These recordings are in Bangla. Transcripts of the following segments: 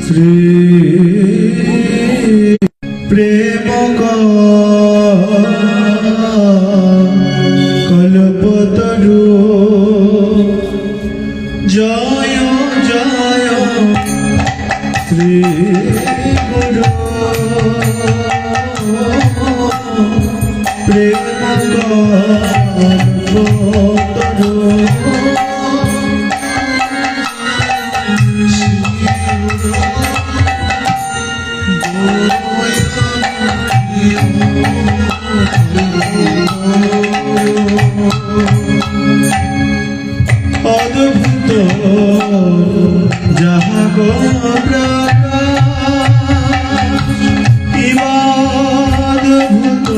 শ্রী প্রেম কল্পতরু জয় জয় শ্রী গুরু প্রেম কল্পতরু অদ্ভুত যাহা গো অদ্ভুত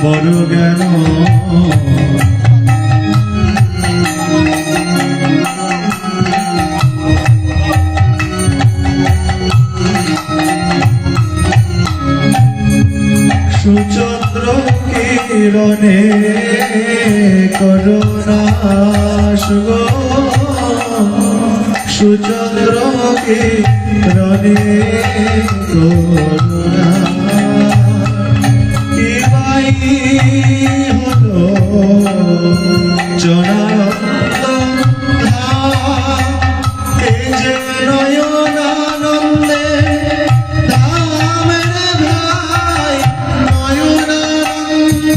বড় জ্ঞান সুচন্দ্র কিরণে করুণা সুগো সুচন্দ্র কিরণে করুণা হলো জনানন্দ এই যে নয়নানন্দে ধামের ভাই নয়নানন্দে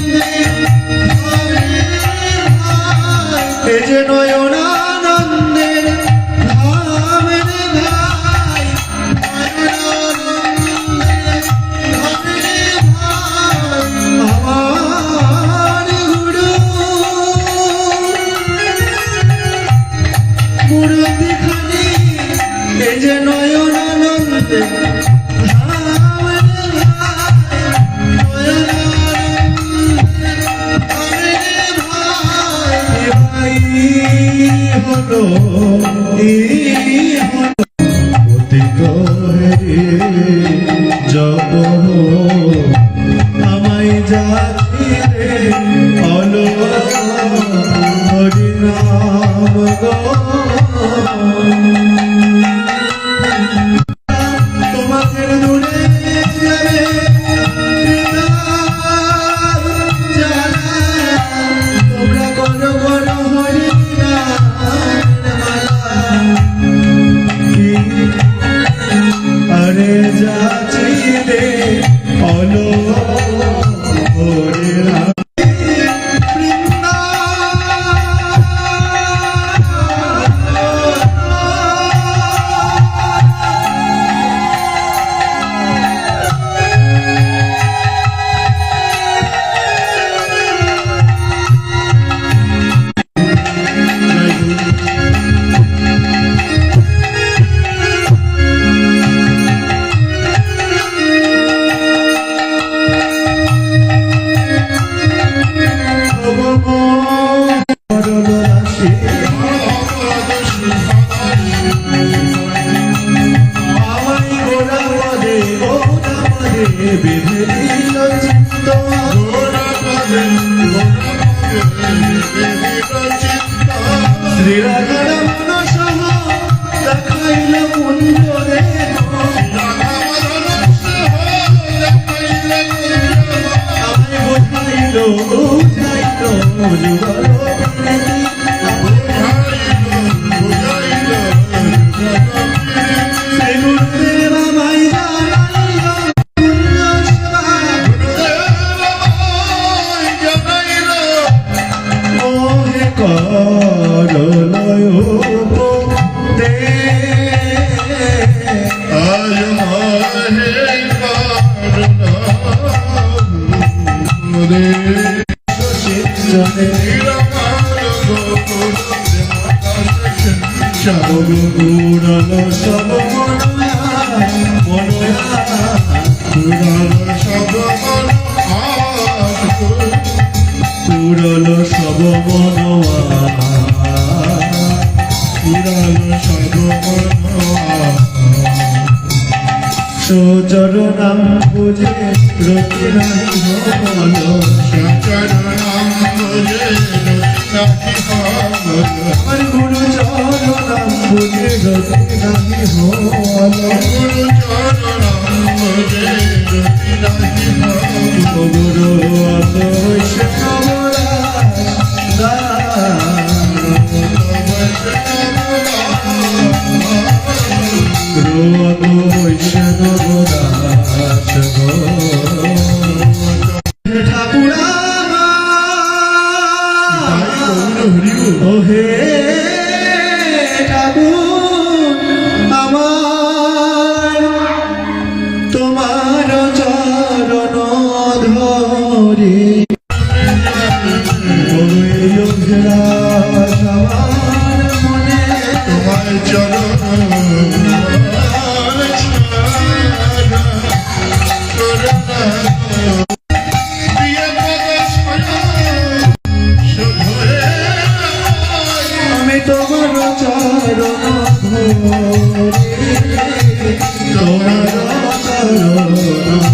এই যে নয়নানন্দে ধামের ভাই মূর্তিখানি এই যে নয়নানন্দে হলো অতীত জব আমায় যাচ্ছি রে অলো হরিনাম গো তোমাদের দূরে যাবে তোমরা করো করো আরে যাচ্ছি রে অলো হরিনাম সব উড়ল সব মনোয়া উড়াল সর্বমনোয়া সুচরণাম বুঝে রতি নাহি হল সচরণাম বুঝে নাহি হল আমার গুরু চরণাম বুঝে রতি নাহি হল গুরু চরণাম বুঝে নাহি হল গুরু অত বৈষ্ণবরা গুরু অত বৈষ্ণবরা ঠাকুরা ওহে ঠাকুর আমার তোমার চরণ ধরে মনে তোমার চরণ আমি তোমার চরণ ধরে তোমার চরণ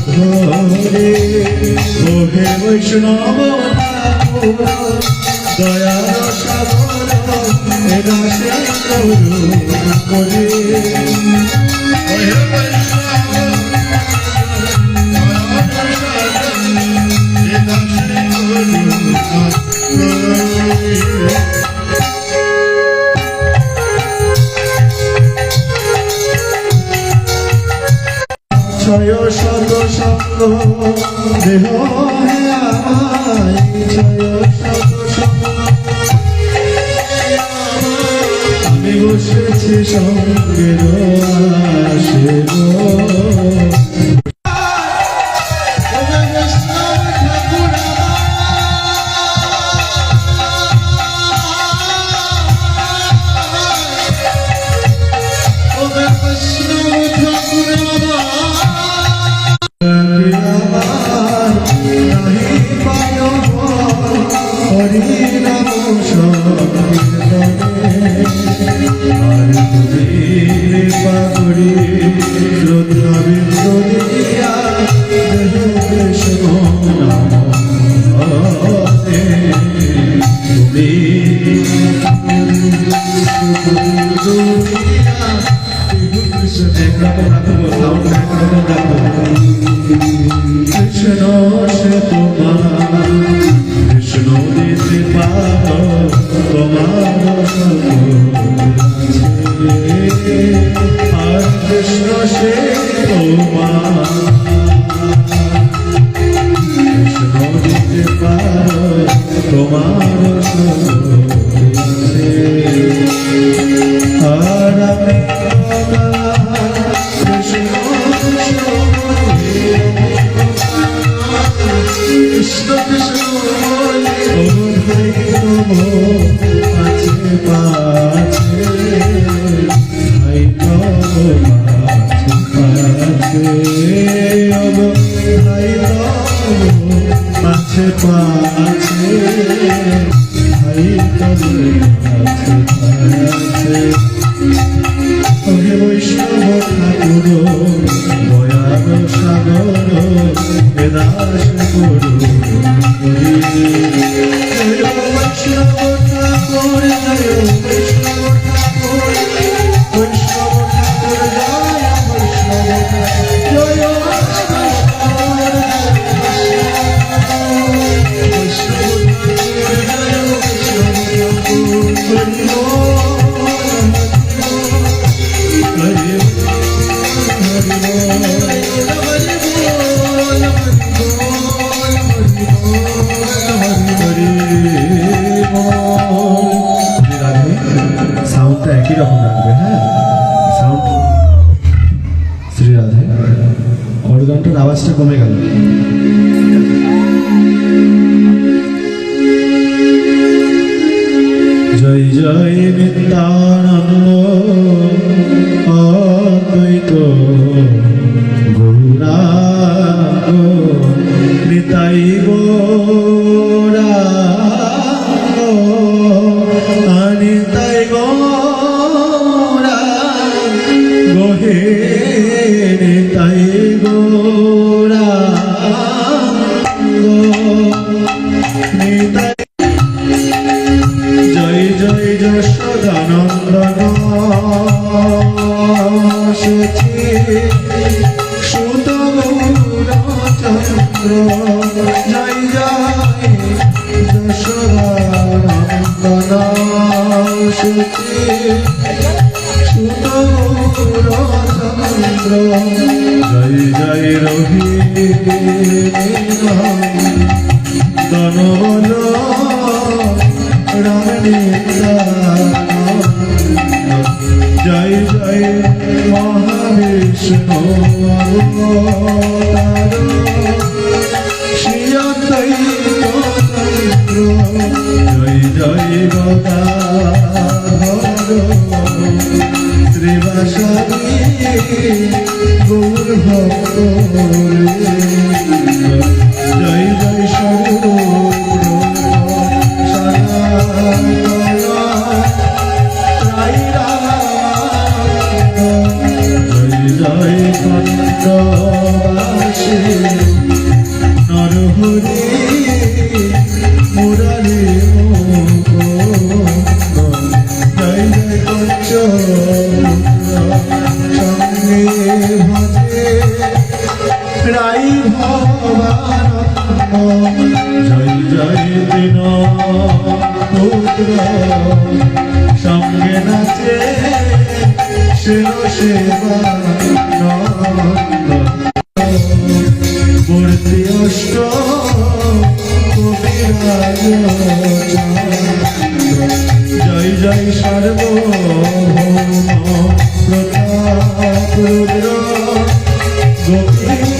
ধরে ওহে বৈষ্ণব ঠাকুর দয়ার সাগর রাশে করুণা করে ছয় শত সঙ্গ দেহ হে আমায় ছয় শত সঙ্গ আমি বসেছি সঙ্গের আসে কৃষ্ণ সে তোমার কৃষ্ণ দিতে পারো তোমার আর কৃষ্ণ সে তোমার কৃষ্ণ দিতে পারো তোমার আর আমি কৃষ্ণ কৃষ্ণ আছে পাছে ভাই আছে পাছে ভাই আছে ওহে বৈষ্ণব ঠাকুর দয়ার সাগর বেদাস গুরু জয় বৈষ্ণব ঠাকুর জয় বৈষ্ণব ঠাকুর বৈষ্ণব ঠাকুর জয় বৈষ্ণব জয় সাউন্ডটা একই রকম রাখবে, হ্যাঁ সাউন্ড শ্রী রাধে অর্গানটার আওয়াজটা কমে গেল। জয় জয় নিত্যানন্দ অদ্বৈত গৌরাঙ্গ নিতাই গৌরা সুত গৌরচন্দ্র জয় জয় যশোদানন্দনা সতী সুত গৌরচন্দ্র জয় জয় রোহিণী দনবল জয় জয় মহাবিষ্ণু অবতার শ্রীয়দ্বৈততন্ত্র জয় জয় গদাধর শ্রীবাসাদি গৌরভক্ত জয় জয় সর্ব জয় কন্দবাসী নরহরি মুরারি মুকুন্দ জয় জয় কঞ্চ সঙ্গে ভজে রাই ভবানন্দ জয় জয় দিন পুত্র সঙ্গে নাচে সেবা মূর্তি অষ্ট কবিরাজ জয় জয় সার্বভৌম প্রতাপ রুদ্র গোপীনাথাচার্য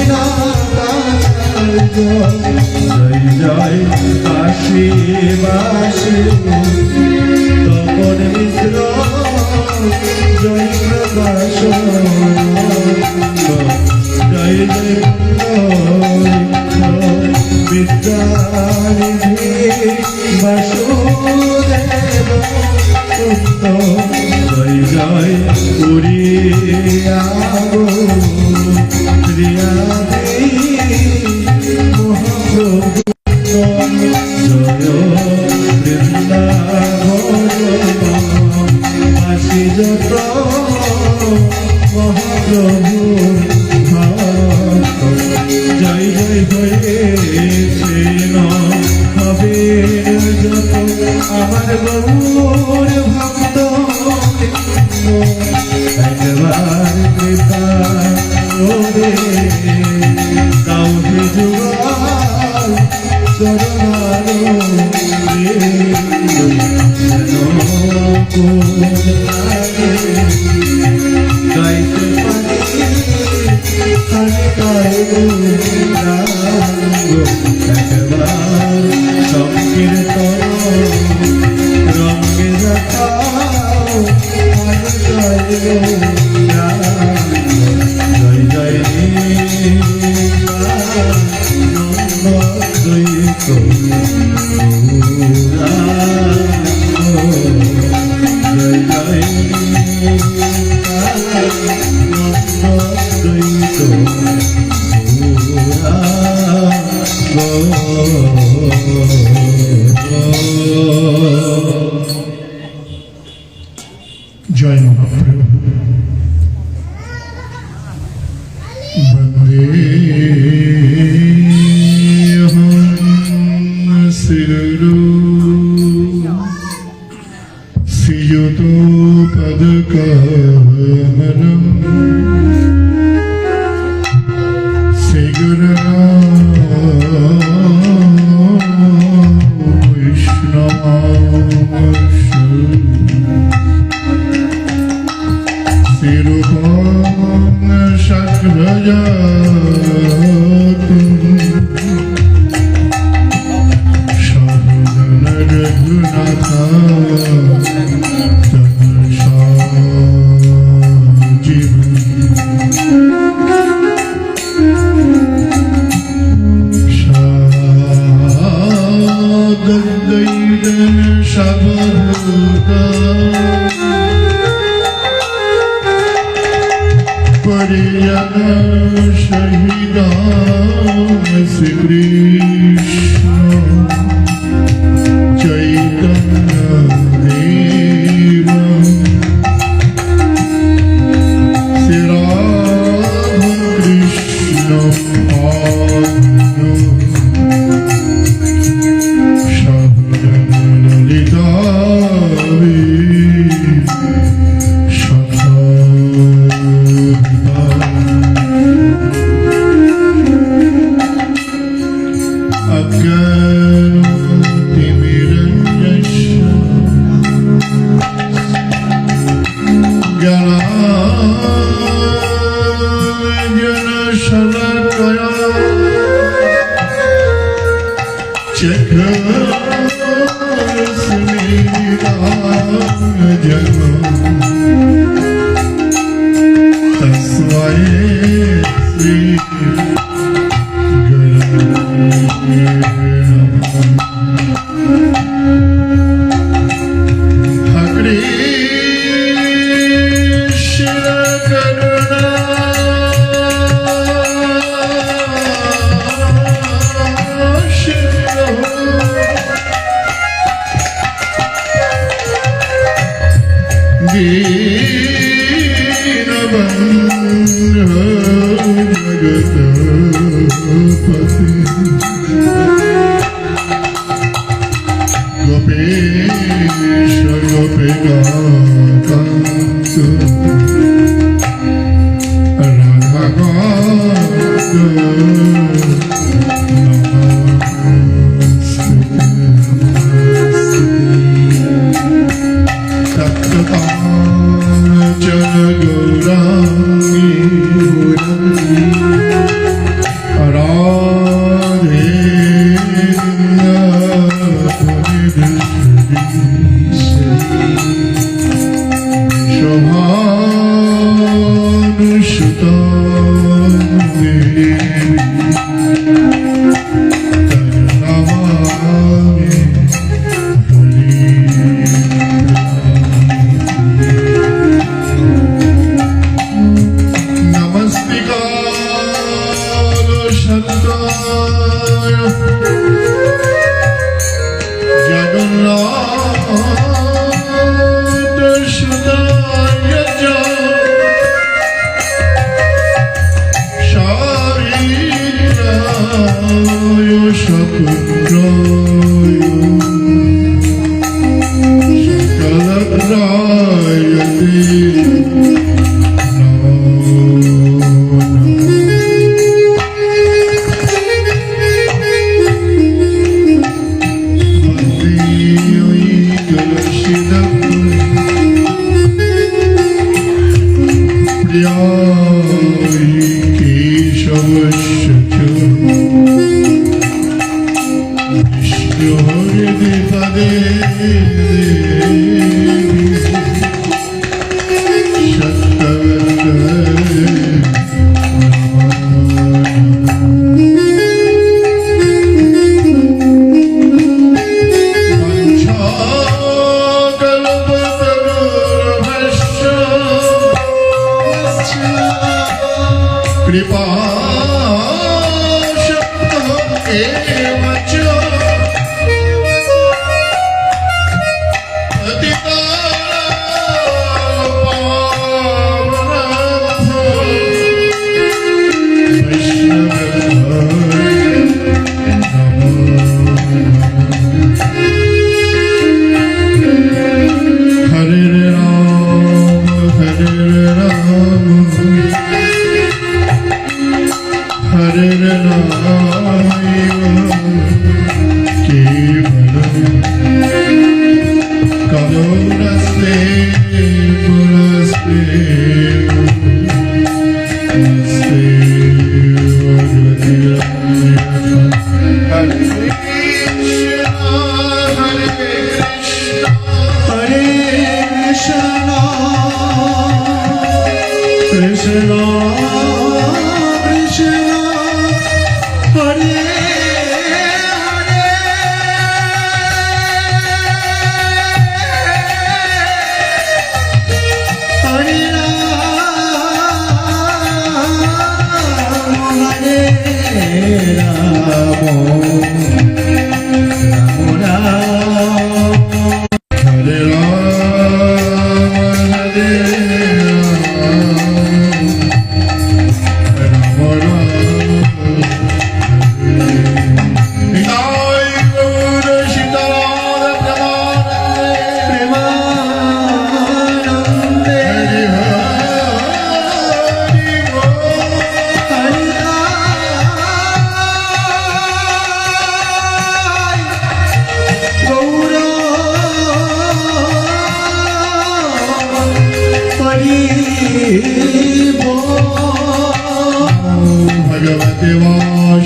জয় জয় কাশীবাসী তপন মিশ্র জয় প্রকাশ জয় জয় বিদ্যানিধি বাসুদেব জয় জয় পুরিয়াগো প্রিয়াদি মহাপ্রভু জয় বৃন্দাবন যত মহাপ্রভু জয় জয় হয়েছে হবে যত আমার গৌর ভক্ত একবার কৃপা করে তাও হে যুগাল চরণালো গাইতে পারি একবার সংকীর্তন রঙে দেখাও জয় জয় জয় মহাপ্রভু বন্দে শিরু শ্রীযুত পদকমলম শ্রীগুরু Sira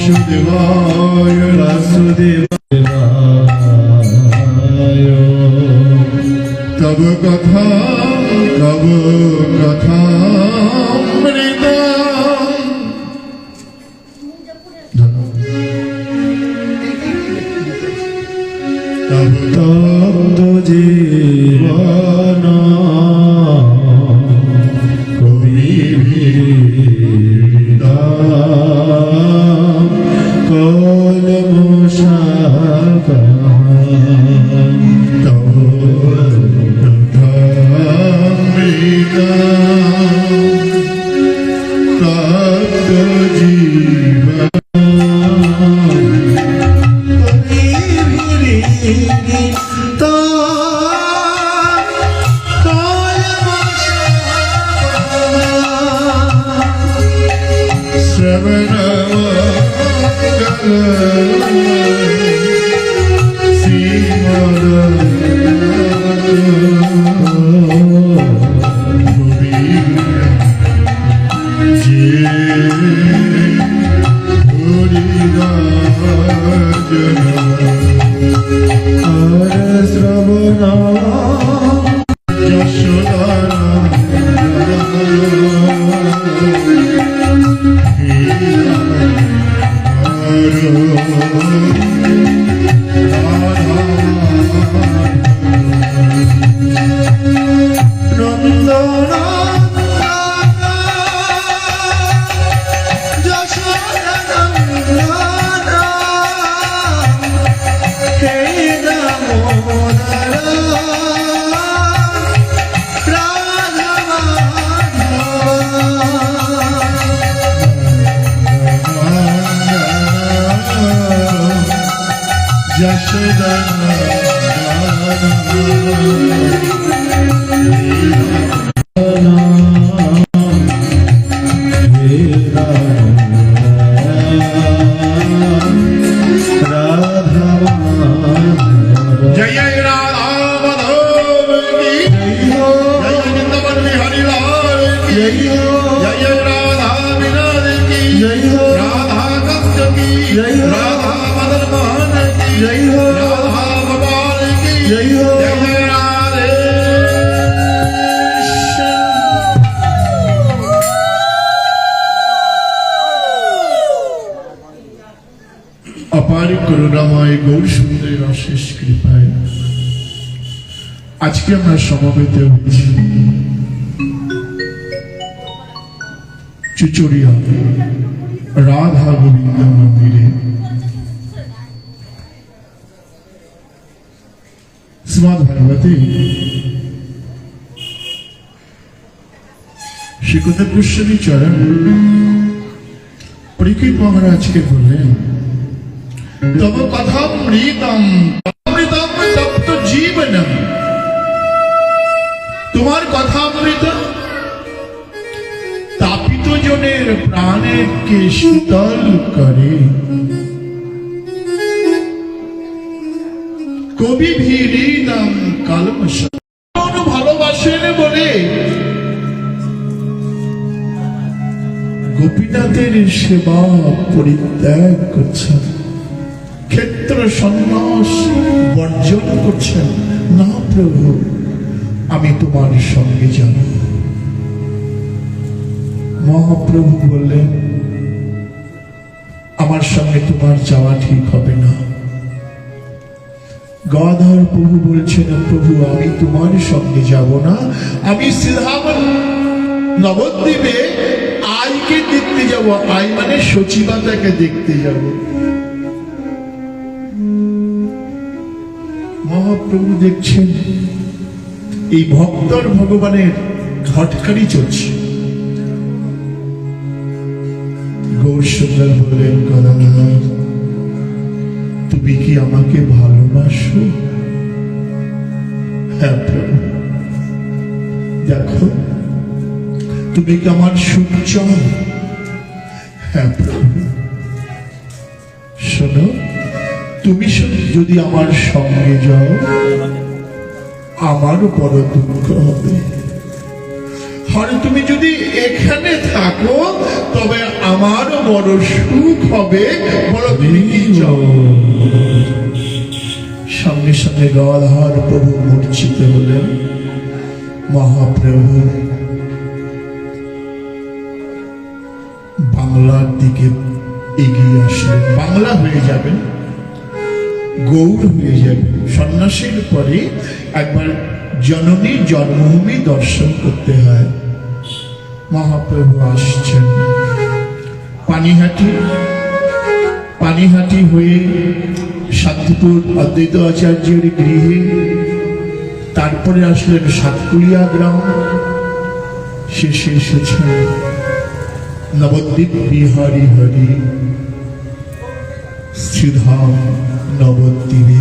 বাসুদেবায় বাসুদেবায় তব কথা অমৃত তব তপ্ত জীবন अपार करुणामय गौर सुंदर अशेष कृपाয় আজকে আমরা সমবেত হয়েছি চুচুড়িয়া রাধা গোবিন্দ মন্দিরে। শ্রীমদ্ ভাগবতে শ্রীকৃষ্ণ গোস্বামী চরণ পরীক্ষিত মহারাজকে বললেন, তব কথামৃতম অমৃতম তপ্ত জীবনম, তোমার কথামৃত তাপিত জনের প্রাণকে শীতল করে। কবি হৃদম কলমশ ভালোবাসেন বলে গোপীনাথের সেবা পরিত্যাগ করছেন, ক্ষেত্র সন্ন্যাস বর্জন করছেন। না প্রভু, আমি তোমার সঙ্গে যাব। মহাপ্রভু বললেন, আমার সঙ্গে তোমার যাওয়া ঠিক হবে না। গদাধর প্রভু বলছেন, প্রভু আমি তোমার সঙ্গে যাব না, আমি শ্রীধাম নবদ্বীপে আইকে দেখতে যাব। আই মানে সচিবাতাকে দেখতে যাব। মহাপ্রভু দেখছেন এই ভক্তর ভগবানের ঘটকারি চলছে। গৌর সুন্দর বললেন, গদাধর তুমি কি আমাকে ভালোবাসো? হ্যাঁ প্রভু। দেখো তুমি কি আমার সুখ চাও? হ্যাঁ প্রভু। শোনো, তুমি যদি আমার সঙ্গে যাও আমারও বড় দুঃখ হবে। আর তুমি যদি এখানে থাকো তবে আমারও বড় সুখ হবে, বড় প্রীতি যাও। সঙ্গে সঙ্গে গদাধর প্রভু মূর্ছিত হলেন। মহাপ্রভু বাংলার দিকে এগিয়ে আসলেন। বাংলা হয়ে যাবেন, গৌর হয়ে যাবেন। সন্ন্যাসীর পরে একবার জননী জন্মভূমি দর্শন করতে হয়। মহাপ্রভু আসছেন পানিহাটি হয়ে শান্তিপুর অদ্বৈত আচার্যের গৃহে, তারপরে আসলেন সাতকুলিয়া গ্রাম, শেষে এসেছেন নবদ্বীপ বিহারী হরি শ্রীধাম নবদ্বীপে।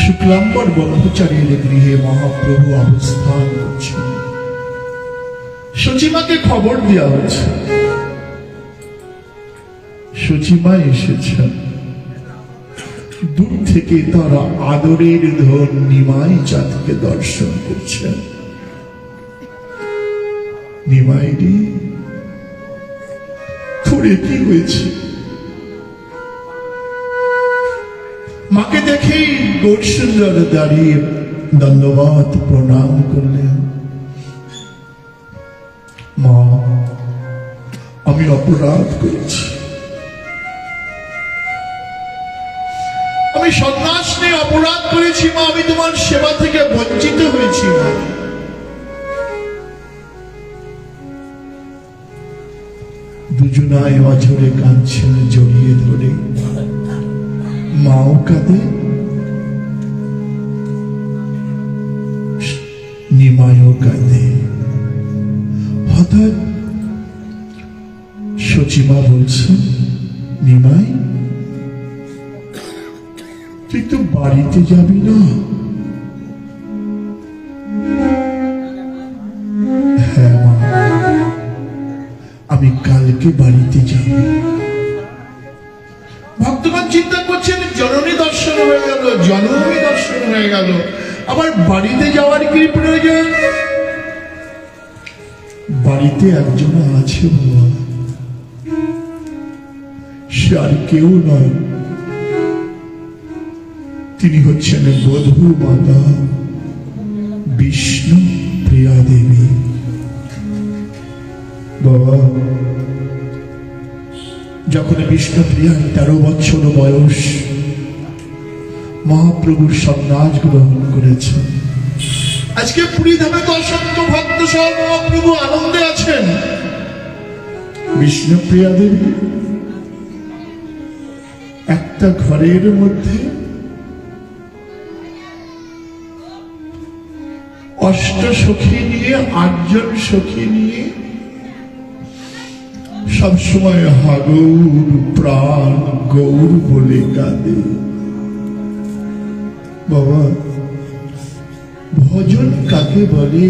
শুক্লাম্বর ব্রহ্মচারীর গৃহে মহাপ্রভু অবস্থান করছেন। সচিমাকে খবর দেওয়া হচ্ছে, সচিমা এসেছেন। দূর থেকে তারা আদরের ধন নিমাই চাঁদকে দর্শন করছেন। নিমাই রে, তোরে কি হয়েছে? মাকে দেখেই গৌরসুন্দর দাঁড়িয়ে দণ্ডবত প্রণাম করলেন। মা, আমি অপরাধ করেছি, আমি সন্ন্যাস নিয়ে অপরাধ করেছি মা, আমি তোমার সেবা থেকে বঞ্চিত হয়েছি মা। দুজনায় অঝরে কাঁদছেন জড়িয়ে ধরে। মাও কাঁদে, নিমাইও কাঁদে। হঠাৎ সচিমা বলছে, নিমাই তুই তো বাড়িতে যাবি না? হ্যাঁ মা, আমি কালকে বাড়িতে যাব। ভক্তগণ চিন্তা করছেন, জননী দর্শন হয়ে গেল, জন্মভূমি দর্শন হয়ে গেল, আবার বাড়িতে যাওয়ার কি প্রয়োজন? বাড়িতে একজন আছে বাবা, সে আর কেউ নয়, তিনি হচ্ছেন বধূ মাতা বিষ্ণু প্রিয়া দেবী। বাবা, যখন বিষ্ণুপ্রিয়ার 13 বছর বয়স, মহাপ্রভুর সন্ন্যাস গ্রহণ করেছে। আজকে পুরী ধামে তো অসংখ্য ভক্ত সহ মহাপ্রভু আনন্দে আছেন। বিষ্ণুপ্রিয়া দেবী একটা ঘরের মধ্যে 8 সখী নিয়ে, 8 জন সখী নিয়ে সবসময় হাগৌর প্রাণ গৌর বলে কাঁদে। বাবা, ভজন কাকে বলে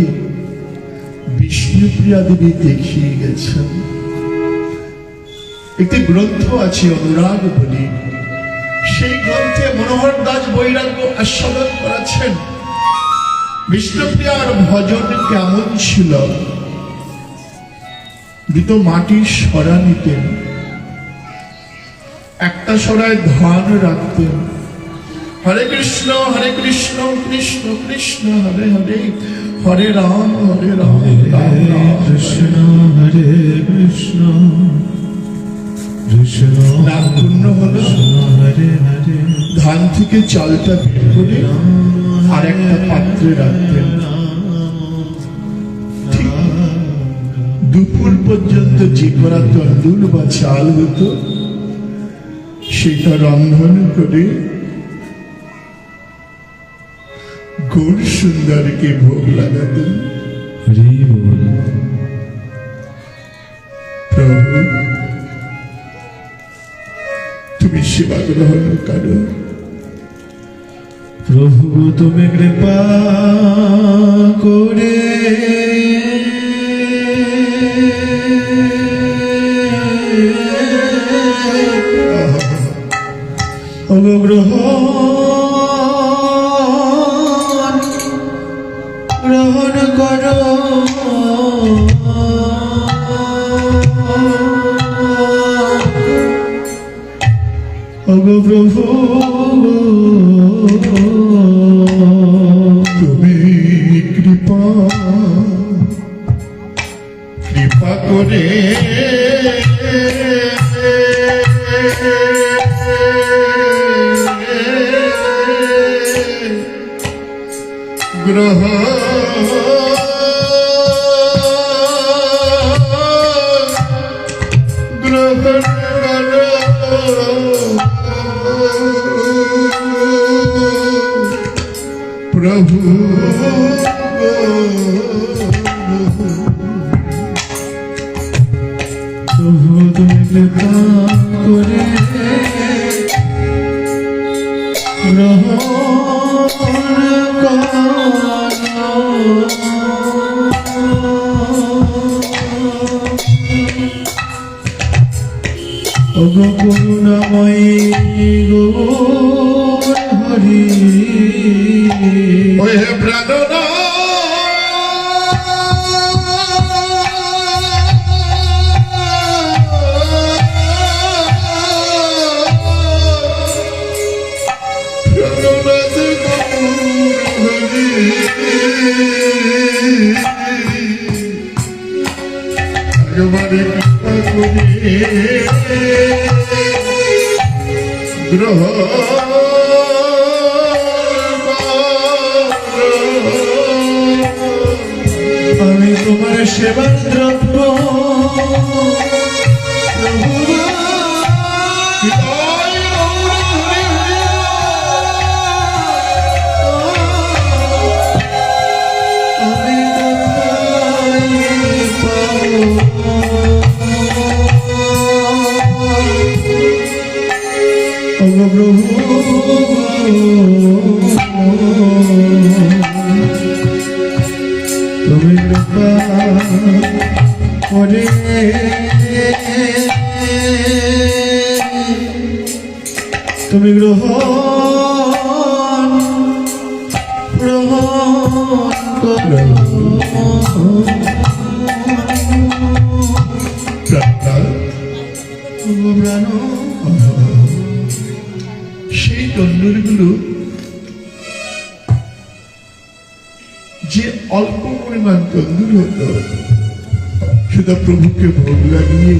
বিষ্ণুপ্রিয়া দেবী দেখিয়ে গেছেন। একটি গ্রন্থ আছে অনুরাগ বলে, সেই গ্রন্থে মনোহর দাস বৈরাগ্য আস্বাদন করেছেন বিষ্ণুপ্রিয়ার ভজন কেমন ছিল। দুটো মাটির সরা নিতেন, একটা সরায় ধান রাখতেন। হরে কৃষ্ণ কৃষ্ণ কৃষ্ণ হরে হরে, হরে রাম রাম রাম কৃষ্ণ হরে কৃষ্ণ কৃষ্ণ নাম পূর্ণ হলো। হরে হরে, ধান থেকে চালটা বের করে আর একটা পাত্রে রাখতেন। ঠিক দুপুর পর্যন্ত যে করা তন্দুর বা চাল হতো, সেটা রন্ধন করে গৌর সুন্দরকে ভোগ লাগাতেন। হরি বল। প্রভু, তুমি সেবা গ্রহণ করো। প্রভু তুমি কৃপা করে গ্রহণ গ্রহ গ্রহণ করো প্রভু প্রভু তুমি কৃপা করে গ্রহণ করো করুণাময়ী গৌর হরি ওহে প্রাণনা গ্রহ আমি তোমার সেবার দ্রব্য আমি কোথায় পাবো প্রভু তুমি কৃপা করে তুমি গ্রহণ করো প্রাণ সেই তন্দুরগুলো যে অল্প পরিমাণ তন্দুর হতো সেটা প্রভুকে ভোগ লাগিয়ে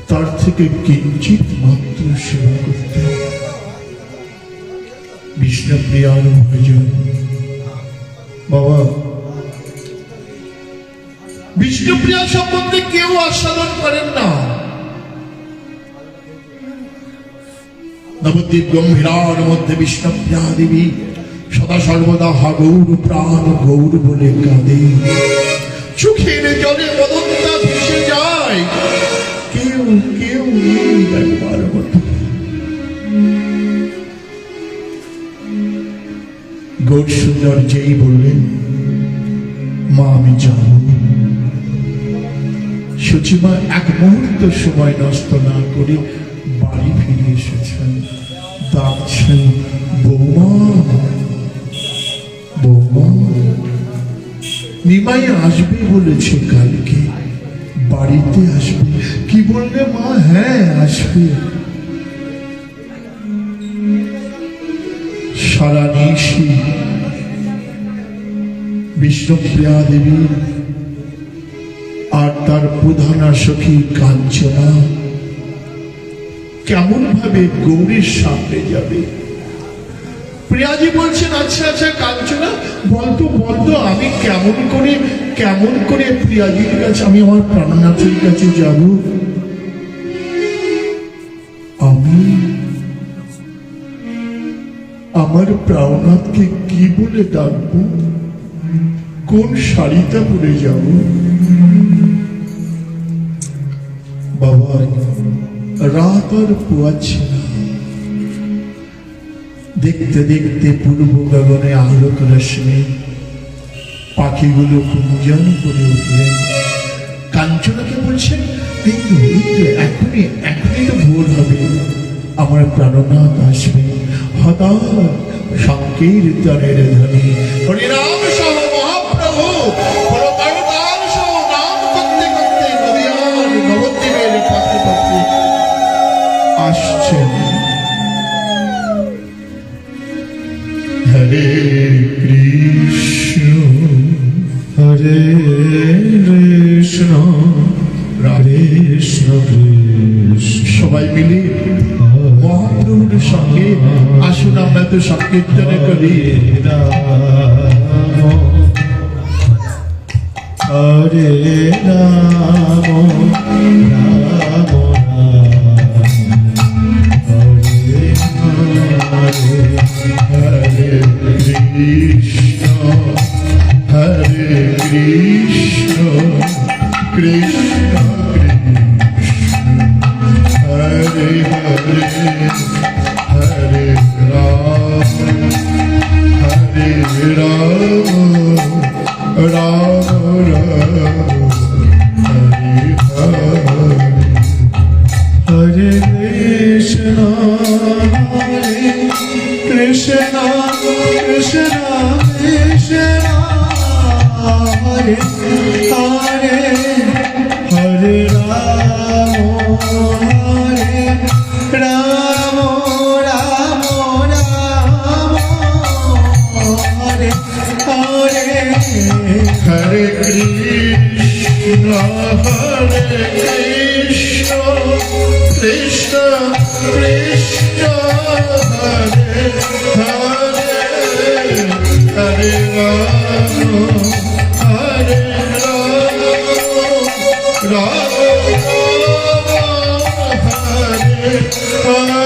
তার থেকে কিঞ্চিত মাত্র সেবা করতে বিষ্ণুপ্রিয়ার ভজন বাবা বিষ্ণুপ্রিয়া সম্বন্ধে কেউ আস্বাদন করেন না। নবদ্বীপ গম্ভীরার মধ্যে বিষ্ণুপ্রিয়া দেবী সদা সর্বদা হা গৌর প্রাণ গৌর বলে কাঁদে, চোখের জলে মদনটা ভেসে যায়, কেউ কেউ নেই দেখবার মতো। গৌর সুন্দর যেই বললেন মা আমি যাব, সচিমা এক মুহূর্ত সময় নষ্ট না করে বাড়ি ফিরে এসেছেন, ডাকছেন বৌমা বৌমা। নিমাই আসবে বলেছে কালকে, বাড়িতে আসবে। কি বললে মা? হ্যাঁ আসবে। সারা নিশি বিষ্ণুপ্রিয়া দেবী আর তার প্রধানা সখী কাঞ্চনা কেমন ভাবে গৌরীর সামনে যাবে। প্রিয়াজি বলছেন আচ্ছা আচ্ছা কাঞ্চনা বলতো বলতো আমি কেমন করে প্রিয়াজির কাছে, আমি আমার প্রাণনাথের কাছে যাব। আমি আমার প্রাণনাথকে কি বলে ডাকবো, কোন শাড়িটা পরে যাব? বাবা রাত আর পোয়াচ্ছে না, দেখতে দেখতে পূর্ব গগনে আলোক রশ্মি, পাখিগুলো কুঞ্জন করে উঠলেন। কাঞ্চনাকে বলছেন এই তো এখনই তো ভোর হবে, আমার প্রাণনাথ আসবে। হঠাৎ সংকীর্তনের ধ্বনি, হরিনাম সহ মহাপ্রভু হরতাল সহ নাম করতে করতে নদীয়ার নবদ্বীপের পথে পথে আসছেন। হরে কৃষ্ণ হরে কৃষ্ণ কৃষ্ণ কৃষ্ণ। সবাই মিলে মহাপ্রভুর সঙ্গে আসুন আমরা তো সংকীর্তনে করি। কৃষ্ণ হরে কৃষ্ণ কৃষ্ণ কৃষ্ণ হরে হরে হরে রাম হরে রাম রাম রাম হরে হরে হরে কৃষ্ণ কৃষ্ণ কৃষ্ণ কৃষ্ণ হরে হরে হরে রাম রাম রাম রাম হরে হরে হরে কৃষ্ণ হরে কৃষ্ণ কৃষ্ণ কৃষ্ণ হরে হরে হরে রাম হরে রাম রাম হরে হরে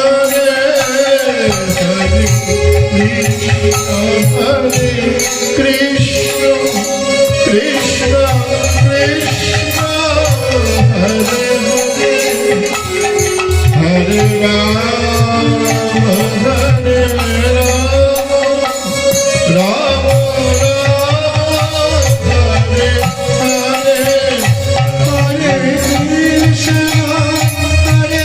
হরে কৃষ্ণ কৃষ্ণ কৃষ্ণ হরে হরে রাম হরে রাম রাম হরে হরে হরে কৃষ্ণ হরে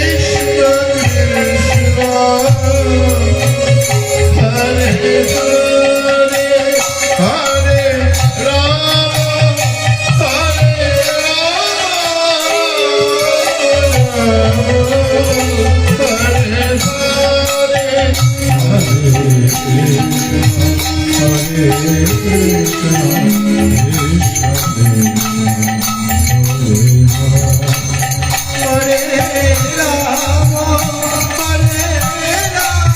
কৃষ্ণ হরে হরে রাম হরে রাম রাম রাম হরে হরে হরে কৃষ্ণ হরে হরে রাম হরে রাম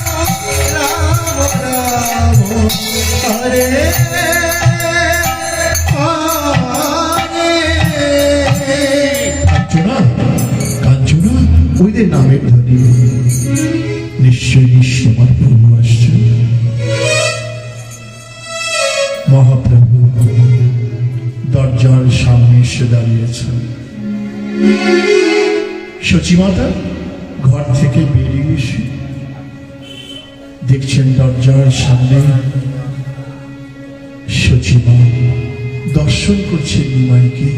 রাম রাম হরে কাঞ্চনা কাঞ্চনা ওইদের নামের ধ্বনি নিশ্চয়ই নিশ্চয় আমার প্রভু আসছেন। মহাপ্রভু দরজার সামনে এসে দাঁড়িয়েছেন। সচিমাতা ঘর থেকে বেরিয়ে এসে দেখছেন দরজার সামনে সচিমা দর্শন করছেন নিমাইকে।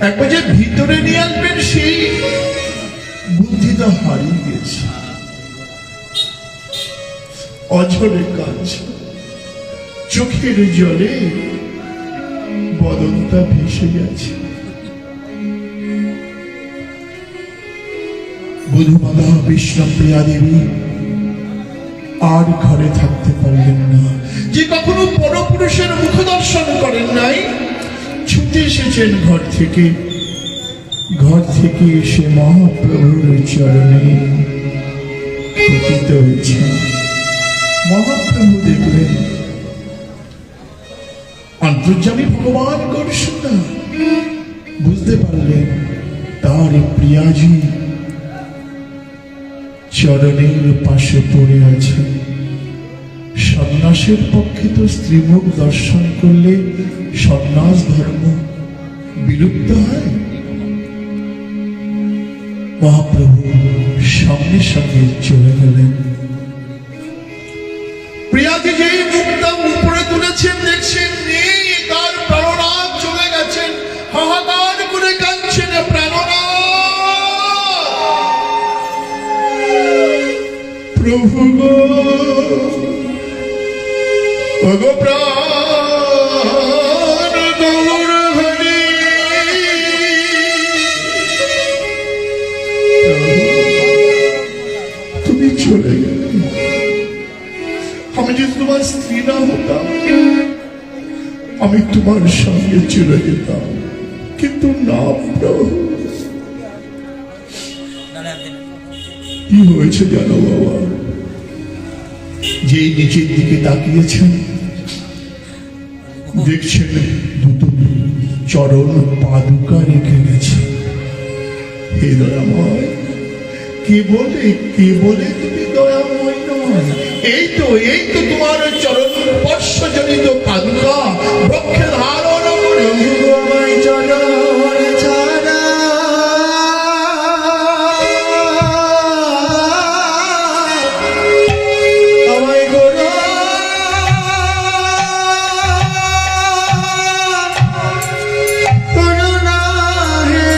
একবার যে ভিতরে নিয়ে আসবেন সেই বুদ্ধিটা হারিয়ে গেছে। অঝরে কাঁদছে, চোখের জলে বদনটা ভেসে গেছে। বধূমাতা বিষ্ণুপ্রিয়া দেবী আর ঘরে থাকতে পারলেন না। যে কখনো পরপুরুষের মুখ দর্শন করেন নাই, ছুটে এসেছেন ঘর থেকে। ঘর থেকে এসে মহাপ্রভুর চরণে পতিত হয়েছে। মহাপ্রভু দেখলেন অন্তর্যামী ভগবান কৃষ্ণ, বুঝতে পারলেন তার প্রিয়াজি চরণের পাশে পড়ে আছে। সন্ন্যাসের পক্ষে তো স্ত্রীমুখ দর্শন করলে সন্ন্যাস ধর্ম বিলুপ্ত হয়। মহাপ্রভু সঙ্গে সঙ্গে চলে গেলেন। প্রিয়াজি যেই মুখটা উপরে তুলেছেন দেখছেন নেই, তার প্রাণনাথ চলে গেছেন। হাহাকার করে কাঁদছেন প্রাণনাথ। প্রভু গো, ওগো প্রাণ গৌর হরি, তুমি চলে গেলে। আমি যদি তোমার স্ত্রী না হতাম, আমি তোমার সঙ্গে চলে যেতাম, কিন্তু না প্রভু। কি হয়েছে জানো বাবা? যেই নিচের দিকে তাকিয়েছেন, দেখছেন দুটো চরণ পাদুকা রেখে গেছে। হে দয়াময়, কে বলে তুমি দয়াময় নয়? এই তো তোমার চরণ স্পর্শজনিত পাদুকা বক্ষে ধারণ করে আমায় চরণ ছাড়া আমায় করো করুণা হে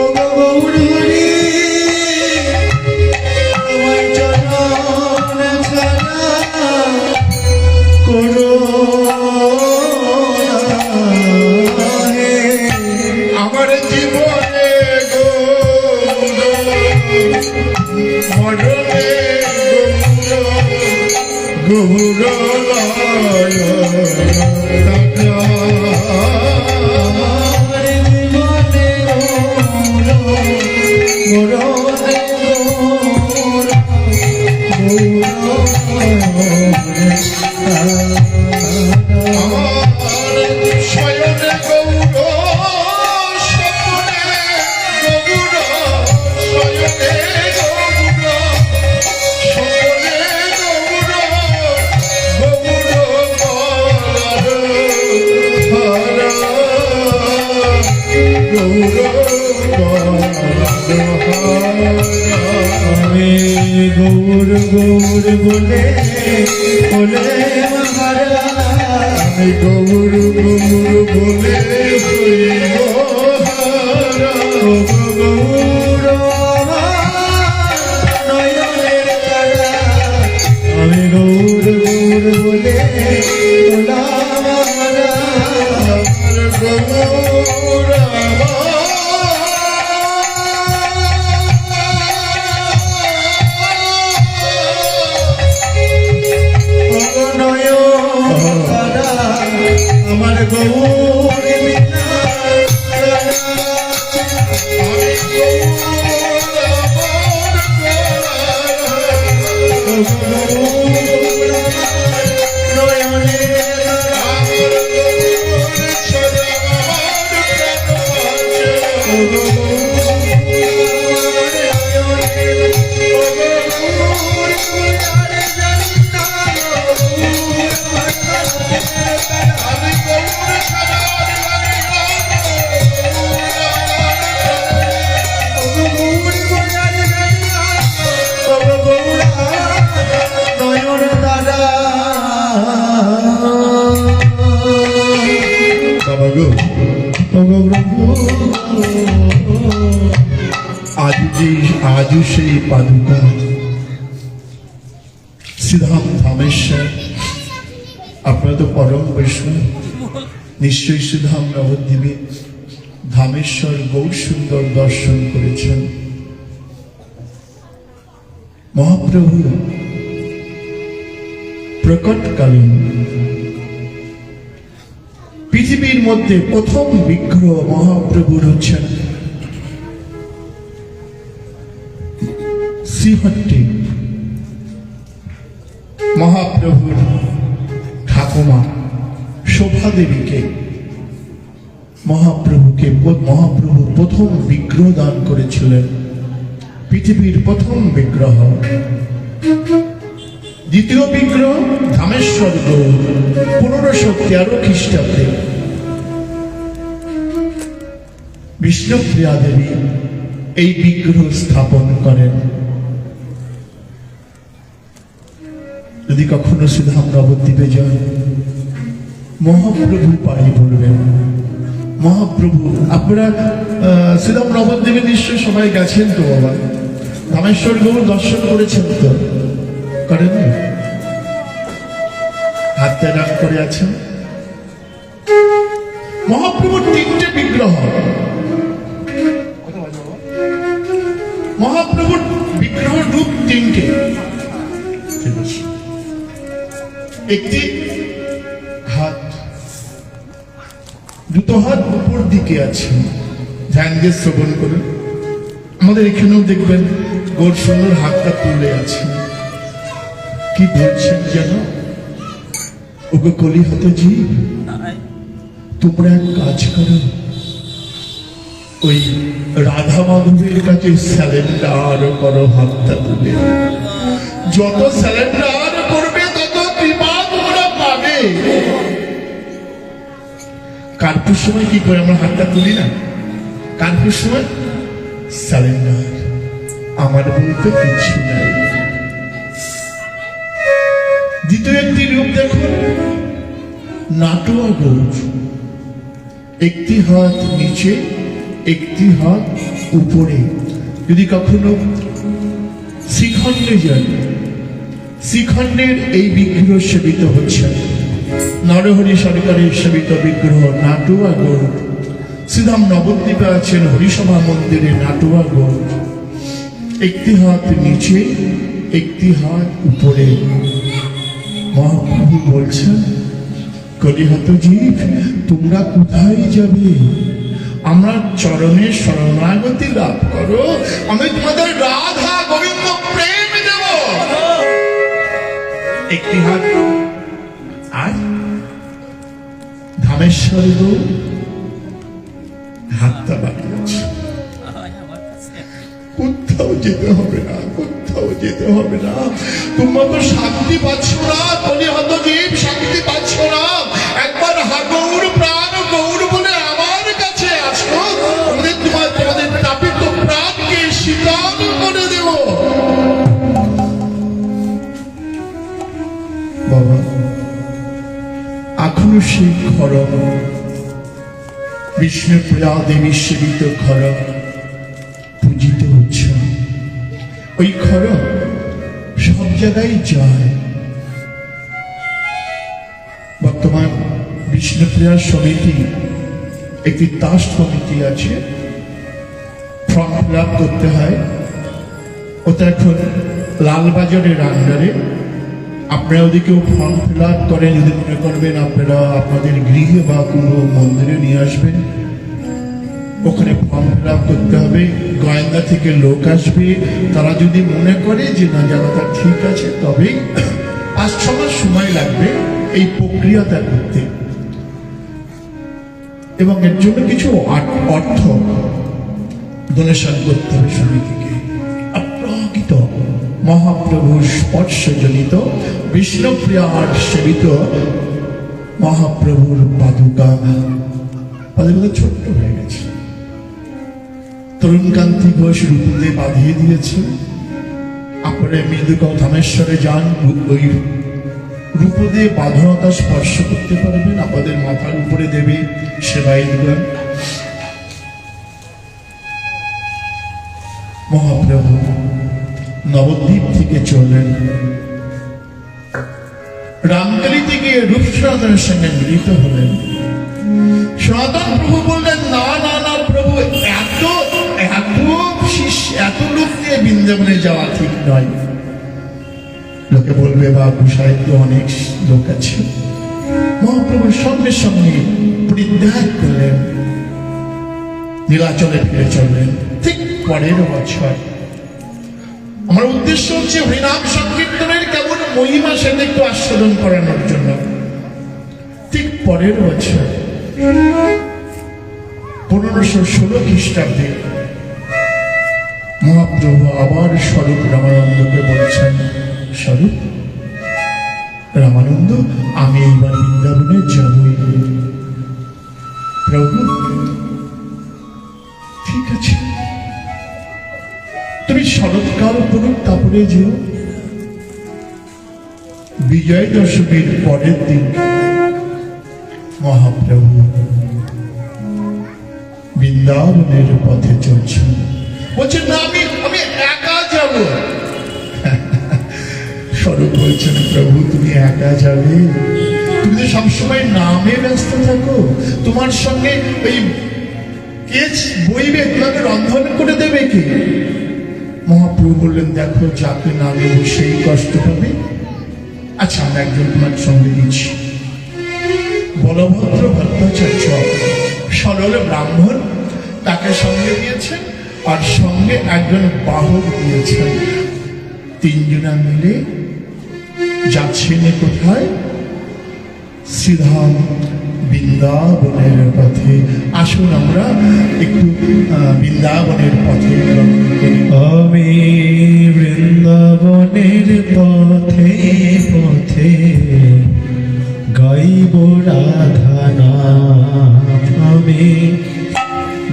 ও গৌরী আমায় চরণ ছাড়া আমার জীবনে মরণে গৌর গৌর গৌর বলে বলে মহারাজ গৌর গৌর বলে গৌর নয়নের তারা আমি গৌর গৌর বলে বলা মহারাজ গৌর আমার গৌর আজও সেই পাদুকা শ্রীধাম ধামেশ্বর। আপনারা তো পরম বৈষ্ণব, নিশ্চয়ই শ্রীধাম নবদ্বীপে ধামেশ্বর গৌর সুন্দর দর্শন করেছেন। মহাপ্রভু প্রকটকালীন পৃথিবীর মধ্যে প্রথম বিগ্রহ মহাপ্রভুর হচ্ছেন শ্রীহট্টি মহাপ্রভুর ঠাকুমা শোভা দেবীকে মহাপ্রভু প্রথম বিগ্রহ দান করেছিলেন, পৃথিবীর প্রথম বিগ্রহ। দ্বিতীয় বিগ্রহ ধামেশ্বর গৌর 1513 খ্রিস্টাব্দে বিষ্ণুপ্রিয়া দেবী এই বিগ্রহ স্থাপন করেন। যদি কখনো শ্রীধাম নবদ্বীপে যান, মহাপ্রভু পাড়ি পড়বেন। মহাপ্রভু আপনারা শ্রীধাম নবদ্বীপে নিশ্চয় সবাই গেছেন তো বাবা, ধামেশ্বর গৌর দর্শন করেছেন তো? করেন? হাতে রাগ করে আছেন। মহাপ্রভুর 3টে বিগ্রহ, তিনটে, ঠিক আছে। একটি হাত, দুটো হাত উপর দিকে আছে, ধ্যান দিয়ে শ্রবণ করুন। আমাদের এখানেও দেখবেন গোর সুন্দর হাতটা তুলে আছে। কি বলছেন যেন, ওকে কলি হতে জীব, তোমরা এক কাজ করো, ওই রাধা মাধবের কাছে স্যালেন্ডার করো, হাতটা তুলে। যত স্যালেন্ডার করবে তত কৃপা তোমরা পাবে। কার্পুর সময় কি করে আমরা হাতটা তুলি না? কার্পুর সময় স্যালেন্ডার, আমার বলতে কিছু নাই। দ্বিতীয় একটি রূপ দেখুন, নাটুয়া গৌর, একটি হাত নিচে, একটি হাত উপরে। যদি কখনো শ্রীখণ্ডে যান, শ্রীখণ্ডের এই বিগ্রহ সেবিত হচ্ছে, নরহরি সরকারের সেবিত বিগ্রহ নাটুয়া গৌর। শ্রীধাম নবদ্বীপে আছেন হরিসভা মন্দিরে নাটুয়া গৌর, একটি হাত নিচে, একটি হাত উপরে। মহাপ্রভু বলছেন, কলিহত জীব, তোমরা কোথায় যাবে? আমরা চরণে শরণাগতি লাভ করো, আমি তোমাদের রাধা গোবিন্দ প্রেম দেব। একটি হাত আর ধামেশ্বর গো, হাতটা বাকি আছে। কোথাও যেতে হবে না, কোথাও যেতে হবে না। তোমরা তো শান্তি পাচ্ছ না, কলিহত জীব, শান্তি পাচ্ছ না। একবার গৌর প্রাণ গৌর বলে আমার কাছে আসো, তোমাদের তাপিত প্রাণকে শীতল করে দেব। বাবা, এখনো সেই খড়গ, বিষ্ণুপ্রিয়া দেবী সেবিত খড়গ পূজিত হচ্ছে। ওই খড়গ সব জায়গায় যায়। বর্তমান বিষ্ণুপ্রিয়া সমিতি একটি তাস কমিটি আছে, ফর্ম ফিল আপ করতে হয়। ওটা এখন লালবাজারের আন্ডারে। আপনারা ওদিকেও ফর্ম ফিল আপ করেন, যদি মনে করবেন আপনারা আপনাদের গৃহে বা কোনো মন্দিরে নিয়ে আসবেন, ওখানে ফর্ম ফিল আপ করতে হবে। গোয়েন্দা থেকে লোক আসবে, তারা যদি মনে করে যে না জায়গাটা ঠিক আছে, তবে 5-6 মাস সময় লাগবে এই প্রক্রিয়াটা করতে। এবং এর জন্য কিছু অর্থ ডোনেশন করতে হবে সমিতিকে। অপ্রাকৃত মহাপ্রভুর স্পর্শজনিত বিষ্ণুপ্রিয়ার সেবিত মহাপ্রভুর পাদুকা, পাদুকা ছোট্ট হয়ে গেছে। তরুণকান্তি ঘোষ রূপদে বাঁধিয়ে দিয়েছে। আপনারা মৃদুকাও ধামেশ্বরে যান, ওই রূপদে বাঁধনতা স্পর্শ করতে পারবেন। আপনাদের মাথার উপরে দেবে সেবায়িতগণ। মহাপ্রভু নবদ্বীপ থেকে চললেন, রামকালী থেকে রূপ সনাতনের সঙ্গে মিলিত হলেন। সনাতন প্রভু বললেন, না না না প্রভু, এত লোক নিয়ে বৃন্দাবনে যাওয়া ঠিক নয়। লোকে বলবে বা গুসায় তো অনেক লোক আছে। মহাপ্রভুর সঙ্গে সঙ্গে পরিত্যাগ করলেন, নীলাচলে ফিরে চললেন। ঠিক পরের বছর, আমার উদ্দেশ্য হচ্ছে হরিনাম সংকীর্তনের কেমন মহিমা সেটা একটু আস্বাদন করানোর জন্য। ঠিক পরের বছর 1516 খ্রিস্টাব্দে মহাপ্রভু আবার স্বরূপ রামানন্দকে বলছেন, স্বরূপ রামানন্দ, আমি এইবার বৃন্দাবনে যাবই। প্রভু, ঠিক আছে, তুমি শরৎকাল করুন, তারপরে যেও। বিজয় দশমীর পরের দিন মহাপ্রভু বৃন্দাবনের পথে চলছেন। বলছেন, না আমি একা যাব। স্বরূপ বলছেন, প্রভু তুমি একা যাবে? তুমি তো সবসময় নামে ব্যস্ত থাকো, তোমার সঙ্গে ওই কে বইবে, তোমাকে রন্ধন করে দেবে কে? মহাপ্রভু বললেন, দেখো যাকে না নেব সেই কষ্ট পাবে। আচ্ছা, আমরা একজন তোমার সঙ্গে দিচ্ছি। বলভদ্র ভট্টাচার্য সরল ব্রাহ্মণ, তাকে সঙ্গে দিয়েছেন, আর সঙ্গে একজন বাহক দিয়েছেন। তিনজনা মিলে যাচ্ছেন কোথায়? শ্রীধাম বৃন্দাবনের পথে। আসুন আমরা একটু বৃন্দাবনের পথে ভ্রমণ করি। আমি বৃন্দাবনের পথে পথে গাইব রাধা নাম। আমি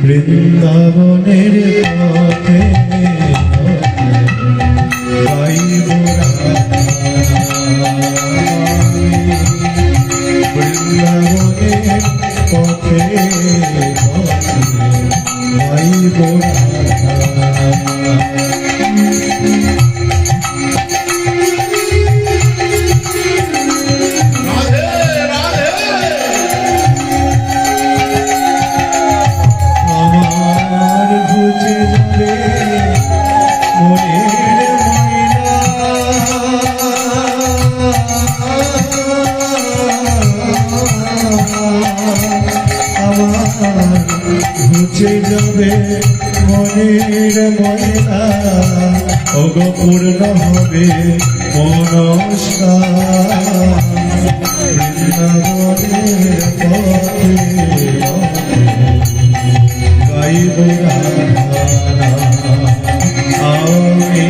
বৃন্দাবনের পথে পথে গাইব রাধা নাম। বৃন্দাবনের পথে পথে গাইব রাধা নাম। আমার ঘুচে যাবে মনের ময়লা, আমার ঘুচে যাবে মনের ময়লা, ওগো পূর্ণ হবে মনস্কা। বৃন্দাবনের পথে গাইব রাধা নাম। আমি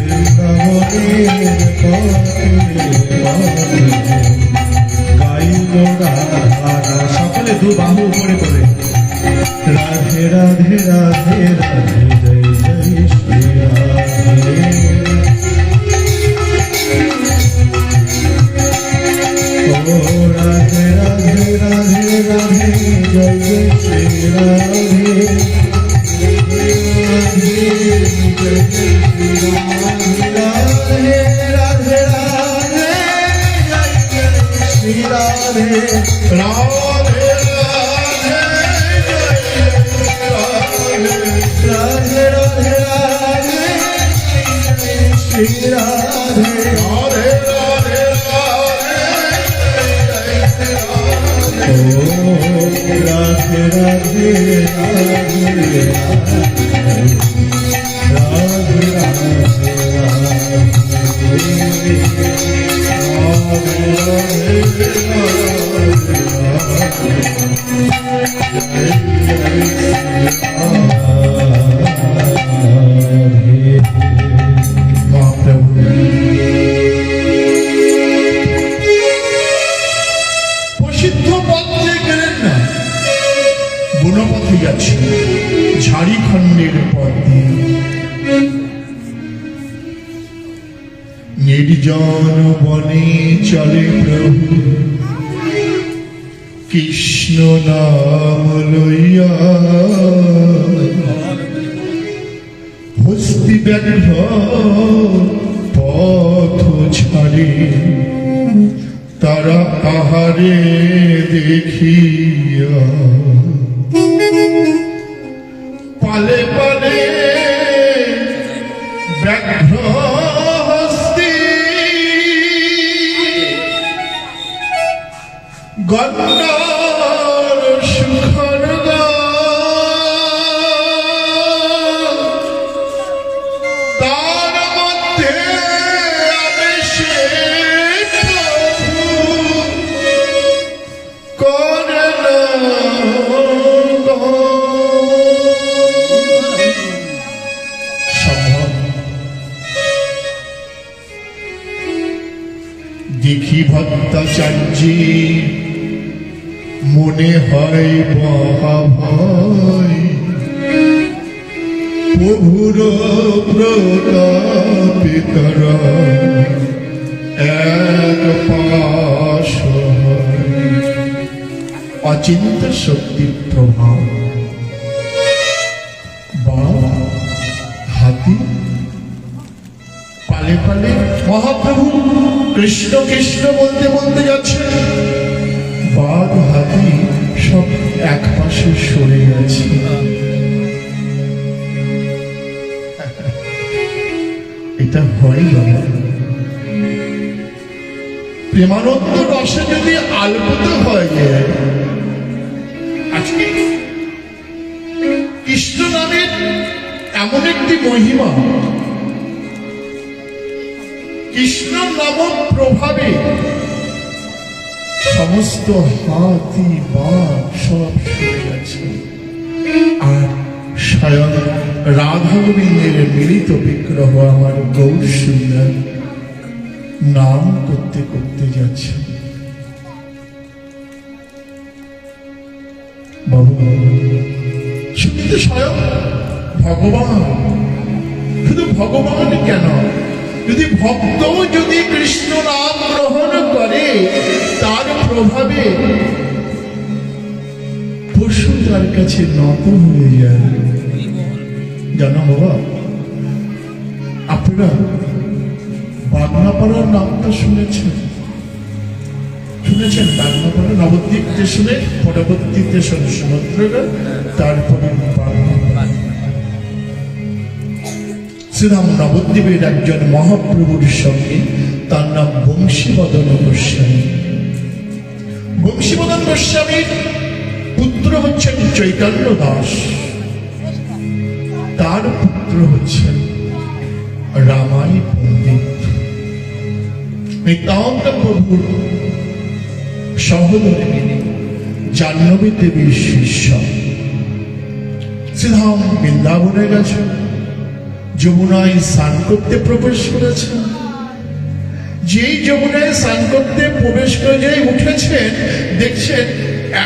বৃন্দাবনের পথে পথে গাইব রাধা নাম। সকলে দু বাহু উপরে করে রাধে রাধে রাধে রাধে জয় জয় শ্রী রাধে। ও রাধে রাধে রাধে রাধে জয় জয় শ্রী রাধে। রাধে জয় জয় শ্রী রাধে। রাধে রাধে জয় জয় শ্রী রাধে। রাধে রাধে রাধে রাধে শ্রী রাধে। রাধে রাধে ও রাধে রাধে রাধে রাধে প্রসিদ্ধ পথে গেলেন না, বনপথে যাচ্ছেন, ঝাড়িখণ্ডের পথ দিয়ে। নির্জন বনে চলে প্রভু কৃষ্ণ নাম লইয়া, হস্তি ব্যাঘ্র পথ ছাড়ে, তারা আহারে দেখিয়া পালে পালে ব্যাঘ্র হস্তি গন্ডার সুখর তার মধ্যে আবেশে দেখি ভট্টাচার্যে মনে হয় মহাভয়, প্রভুর প্রতাপে তারা এক পাশ হয়। অচিন্ত শক্তির প্রভাব, বাঘ হাতি পালে পালে মহাপ্রভু কৃষ্ণ কৃষ্ণ বলতে বলতে যাচ্ছে, বাঘ হাতি সব এক পাশে সরে গেছে। এটা হয় বাবা। প্রেমানন্দ রসে যদি আলপিত হয়ে যায়, আজকে কৃষ্ণ নামের এমন একটি মহিমা, কৃষ্ণ নাম প্রভাবে সমস্ত হাতি বাঘ সব সরে গেছে, আর স্বয়ং রাধা গোবিন্দের মিলিত বিগ্রহ আমার গৌর সুন্দর নাম করতে করতে যাচ্ছে। বাবু শুনতে স্বয়ং ভগবান, শুধু ভগবান কেন, যদি ভক্ত যদি কৃষ্ণ নাম গ্রহণ করে তার প্রভাবে পশু তার কাছে নত হয়ে যায়। জানো বাবা, আপনারা বাগনাপাড়ার নামটা শুনেছেন? শুনেছেন বাগনাপাড়া? নবদ্বীপ স্টেশনে পরবর্তী স্টেশন সমুদ্রগা, তারপরে বাগনাপাড়া। শ্রীরাম নবদ্বীপের একজন মহাপ্রভুর সঙ্গে, তার নাম বংশীবদন গোস্বামী। বংশীবদন গোস্বামীর পুত্র হচ্ছেন চৈতন্য দাস, তার পুত্র হচ্ছেন রামাই পণ্ডিত। নিত্যানন্দ প্রভুর সহধর্মিনী জাহ্নবী দেবীর শিষ্য। শ্রীধাম বৃন্দাবনে গেছেন, যমুনায় স্নান করতে প্রবেশ করেছেন। যেই যমুনায় স্নান করতে প্রবেশ করে যেই উঠেছেন, দেখছেন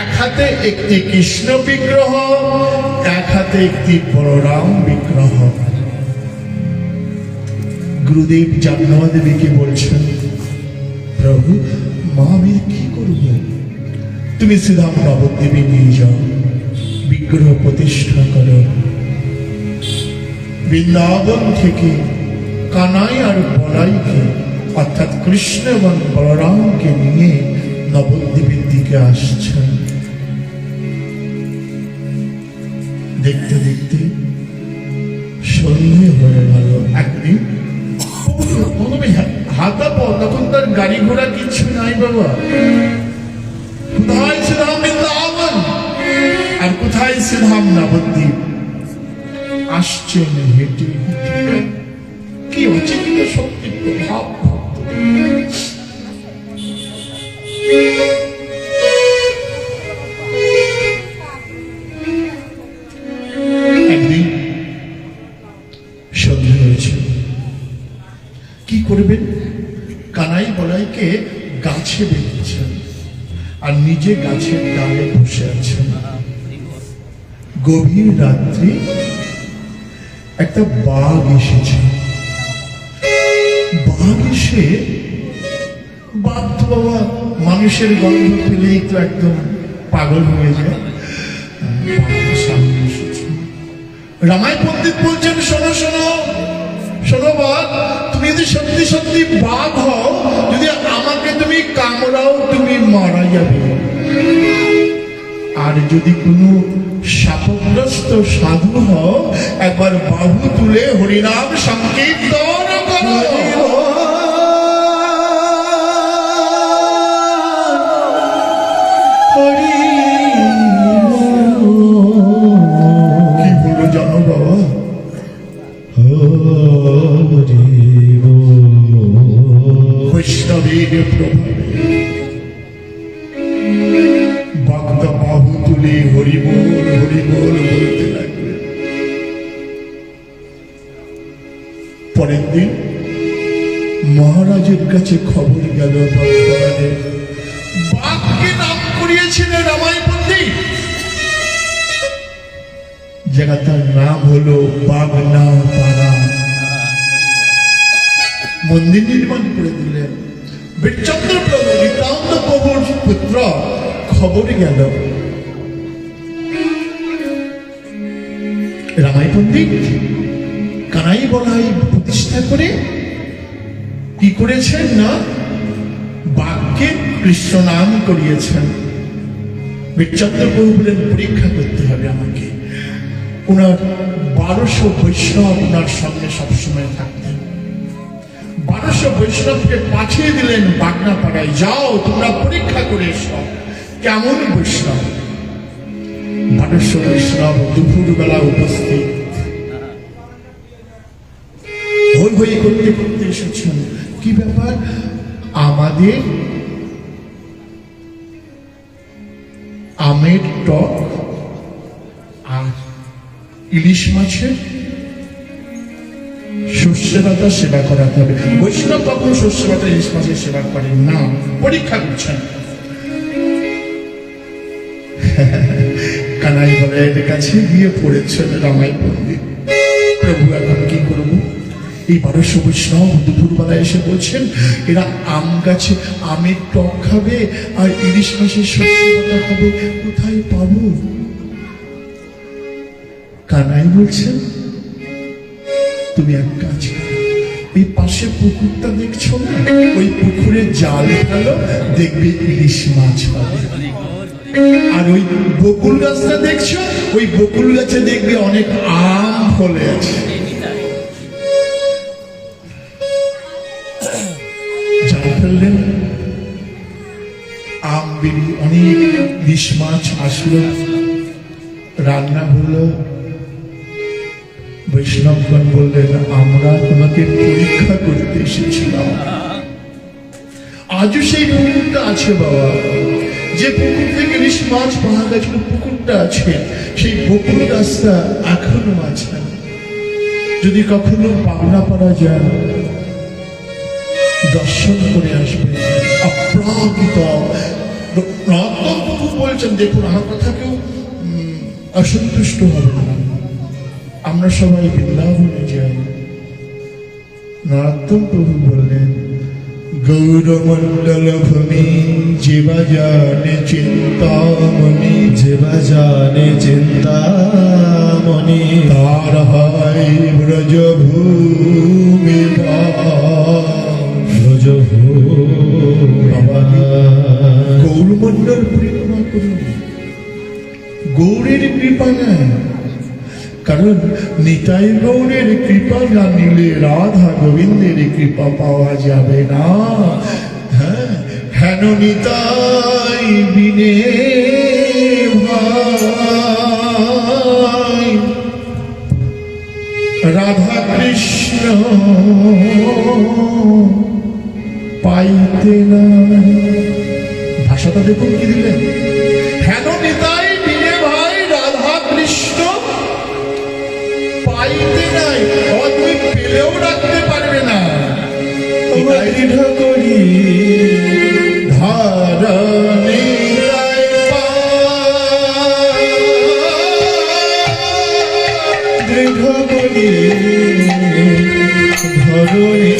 এক হাতে একটি কৃষ্ণ বিগ্রহ, এক হাতে একটি বলরাম বিগ্রহ। গুরুদেব জাহ্নবী দেবীকে বলছেন, প্রভু মা আমি কি করব? তুমি শ্রীধাম নবদ্বীপে নিয়ে যাও, বিগ্রহ প্রতিষ্ঠা করো। বৃন্দাবন থেকে কানাই আর বলাইকে, অর্থাৎ কৃষ্ণ এবং বলরামকে নিয়ে নবদ্বীপের দিকে আসছেন। দেখতে দেখতে সন্ধে হয়ে গেল। একদিন হাতা পর, তখন তার গাড়ি ঘোড়া কিচ্ছু নাই বাবা। কোথায় শ্রীধাম বৃন্দাবন আর কোথায় শ্রীধাম নবদ্বীপ? আসছেন হেঁটে হেঁটে। কি হচ্ছে কিন্তু শক্তি প্রভাব। একদিন সন্ধে হয়েছে, কি করবেন? কানাই বলাইকে গাছে বেঁধেছেন আর নিজে গাছের ডালে বসে আছেন। গভীর রাত্রি একটা বাঘ এসেছে। বাঘ এসে, বাঘ তো বাবা মানুষের গন্ধ পেলেই তো একদম পাগল হয়ে যায়। সামনে এসেছে। রামাই পণ্ডিত বলছেন, শোনো শোনো শোনো বাঘ, তুমি যদি সত্যি সত্যি বাঘ হও, যদি আমাকে তুমি কামড়াও, তুমি মারা যাবে। আর যদি কোনো শাপগ্রস্ত সাধু হও, একবার বাহু তুলে হরিনাম সংকীর্তন করো। কি বলো জানো বাবা? বৈষ্ণবের প্রভাবে ভক্ত বাহু তুলে হরিবোল হরিবোল বলতে লাগবে। পরের দিন মহারাজের কাছে খবর গেল, ভক্তরাজের বাঘকে নাম করিয়েছিলেন রামাই পণ্ডিত। জায়গাটার নাম হলো বাগনা পাড়া। মন্দির নির্মাণ করে দিলেন। বীরচন্দ্র প্রভু নিত্যানন্দ প্রভুর পুত্র খবর গেল, রামাই পণ্ডিত কানাই বলাই প্রতিষ্ঠা করে কি করেছেন না, বাঘকে কৃষ্ণ নাম করিয়েছেন। বীরচন্দ্র প্রভু বলেন, পরীক্ষা করতে হবে আমাকে। ওনার 1200 বৈষ্ণব ওনার সঙ্গে সবসময় থাকতেন। 1200 বৈষ্ণবকে পাঠিয়ে দিলেন বাগনাপাড়ায়, যাও তোমরা পরীক্ষা করে এসো কেমন বৈষ্ণব। 1200 বৈষ্ণব দুপুরবেলা উপস্থিত, হই হই করতে করতে এসেছেন। কি ব্যাপার? আমাদের আমের টক আর ইলিশ মাছের শস্যে বাটা সেবা করাতে হবে। বৈষ্ণব কখনো শস্য বাটা ইলিশ মাছের সেবা করেন না, পরীক্ষা করছেন। কানাই বলাইয়ের কাছে গিয়ে পড়েছেন রামাই পণ্ডিত, প্রভু এখন কি করবো? এই 1200 বৈষ্ণব দুপুরবেলায় এসে বলছেন এরা আম গাছে আমের টক খাবে আর ইলিশ মাছের শস্য বাটা খাবে, কোথায় পাবো? কানাই বলছেন তুমি এক কাজ করো, এই পাশে পুকুরটা দেখছো না, ওই পুকুরে জাল ফেলো, দেখবে ইলিশ মাছ পাবে। আর ওই বকুল গাছটা দেখছো, ওই বকুল গাছে দেখবে অনেক আম ফলে আছে। জাল ফেললেন, আম বেরিয়ে অনেক ইলিশ মাছ আসলো, রান্না হলো। বৈষ্ণবগণ বললেন আমরা তোমাকে পরীক্ষা করতে এসেছিলাম। আজও সেই পুকুরটা আছে বাবা, যে পুকুর থেকে ইলিশ মাছ পাওয়া গেছিল, পুকুরটা আছে, সেই বকুল গাছটা এখনো আছে। যদি কখনো বাগনাপাড়া যান, দর্শন করে আসবে, অপ্রাকৃত নর্তন প্রভু বলছেন, দেখুন আমার কথা কেউ অসন্তুষ্ট হবে না, আমরা সবাই বৃন্দাবনে যাই। নর্তন প্রভু বললেন গৌরমণ্ডল ভূমি যেবা জানে চিন্তামণি, যেবা জানে চিন্তামণি, তার হয় ব্রজভূমি গৌরমণ্ডল পরিক্রমা করুন, গৌরের কৃপা নেয়। কারণ নিতাই গৌরের কৃপা না নিলে রাধা গোবিন্দের কৃপা পাওয়া যাবে না। হ্যাঁ, হেন নিতাই বিনে ভাই রাধা কৃষ্ণ পাইতে না। ভাষাটা দেখুন কি দিলেন, হেন নিতাই বিনে ভাই রাধা কৃষ্ণ পাইতে নাই, তুমি পেলেও রাখতে পারবে না। দৃঢ় করি ধরণী দৃঢ় করি ধরণী